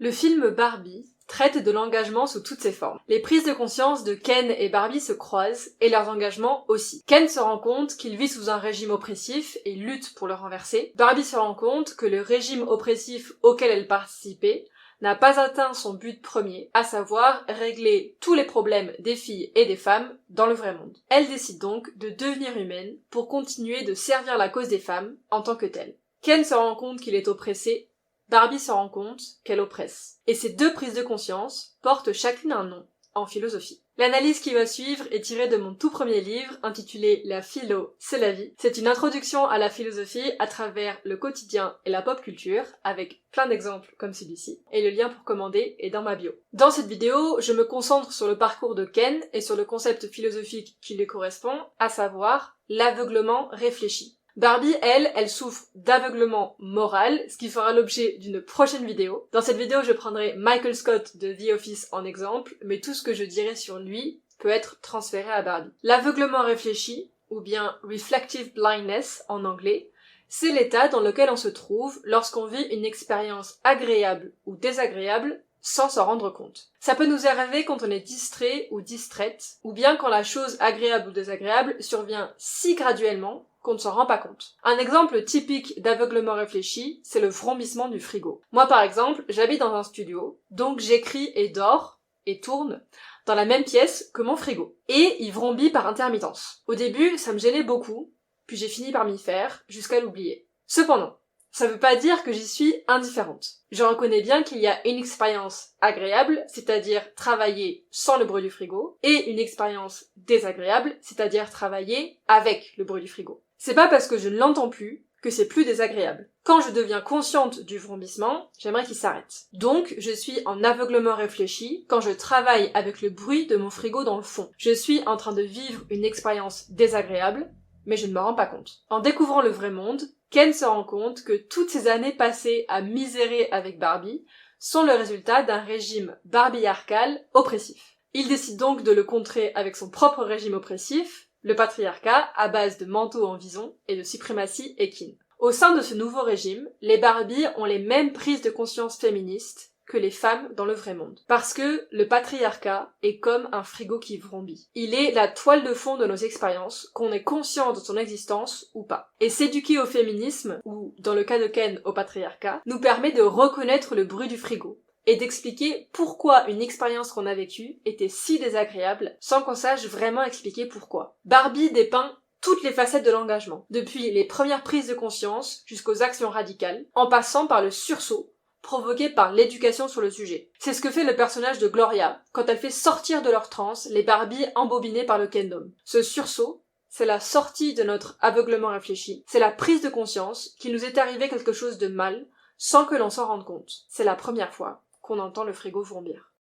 Le film Barbie traite de l'engagement sous toutes ses formes. Les prises de conscience de Ken et Barbie se croisent, et leurs engagements aussi. Ken se rend compte qu'il vit sous un régime oppressif et lutte pour le renverser. Barbie se rend compte que le régime oppressif auquel elle participait n'a pas atteint son but premier, à savoir régler tous les problèmes des filles et des femmes dans le vrai monde. Elle décide donc de devenir humaine pour continuer de servir la cause des femmes en tant que telle. Ken se rend compte qu'il est oppressé, Barbie se rend compte qu'elle oppresse. Et ces deux prises de conscience portent chacune un nom en philosophie. L'analyse qui va suivre est tirée de mon tout premier livre intitulé La philo, c'est la vie. C'est une introduction à la philosophie à travers le quotidien et la pop culture, avec plein d'exemples comme celui-ci, et le lien pour commander est dans ma bio. Dans cette vidéo, je me concentre sur le parcours de Ken et sur le concept philosophique qui lui correspond, à savoir l'aveuglement réfléchi. Barbie, elle souffre d'aveuglement moral, ce qui fera l'objet d'une prochaine vidéo. Dans cette vidéo, je prendrai Michael Scott de The Office en exemple, mais tout ce que je dirai sur lui peut être transféré à Barbie. L'aveuglement réfléchi, ou bien reflective blindness en anglais, c'est l'état dans lequel on se trouve lorsqu'on vit une expérience agréable ou désagréable sans s'en rendre compte. Ça peut nous arriver quand on est distrait ou distraite, ou bien quand la chose agréable ou désagréable survient si graduellement qu'on ne s'en rend pas compte. Un exemple typique d'aveuglement réfléchi, c'est le vrombissement du frigo. Moi par exemple, j'habite dans un studio, donc j'écris et dors, et tourne, dans la même pièce que mon frigo. Et il vrombit par intermittence. Au début, ça me gênait beaucoup, puis j'ai fini par m'y faire, jusqu'à l'oublier. Cependant, ça veut pas dire que j'y suis indifférente. Je reconnais bien qu'il y a une expérience agréable, c'est-à-dire travailler sans le bruit du frigo, et une expérience désagréable, c'est-à-dire travailler avec le bruit du frigo. C'est pas parce que je ne l'entends plus que c'est plus désagréable. Quand je deviens consciente du vrombissement, j'aimerais qu'il s'arrête. Donc, je suis en aveuglement réfléchi quand je travaille avec le bruit de mon frigo dans le fond. Je suis en train de vivre une expérience désagréable, mais je ne me rends pas compte. En découvrant le vrai monde, Ken se rend compte que toutes ces années passées à misérer avec Barbie sont le résultat d'un régime barbiarcal oppressif. Il décide donc de le contrer avec son propre régime oppressif, le patriarcat à base de manteaux en vison et de suprématie équine. Au sein de ce nouveau régime, les Barbies ont les mêmes prises de conscience féministes que les femmes dans le vrai monde. Parce que le patriarcat est comme un frigo qui vrombit. Il est la toile de fond de nos expériences, qu'on est conscient de son existence ou pas. Et s'éduquer au féminisme, ou dans le cas de Ken au patriarcat, nous permet de reconnaître le bruit du frigo et d'expliquer pourquoi une expérience qu'on a vécue était si désagréable sans qu'on sache vraiment expliquer pourquoi. Barbie dépeint toutes les facettes de l'engagement, depuis les premières prises de conscience jusqu'aux actions radicales, en passant par le sursaut provoqué par l'éducation sur le sujet. C'est ce que fait le personnage de Gloria quand elle fait sortir de leur transe les Barbies embobinées par le Kendom. Ce sursaut, c'est la sortie de notre aveuglement réfléchi, c'est la prise de conscience qu'il nous est arrivé quelque chose de mal sans que l'on s'en rende compte. C'est la première fois qu'on entend le frigo vomir.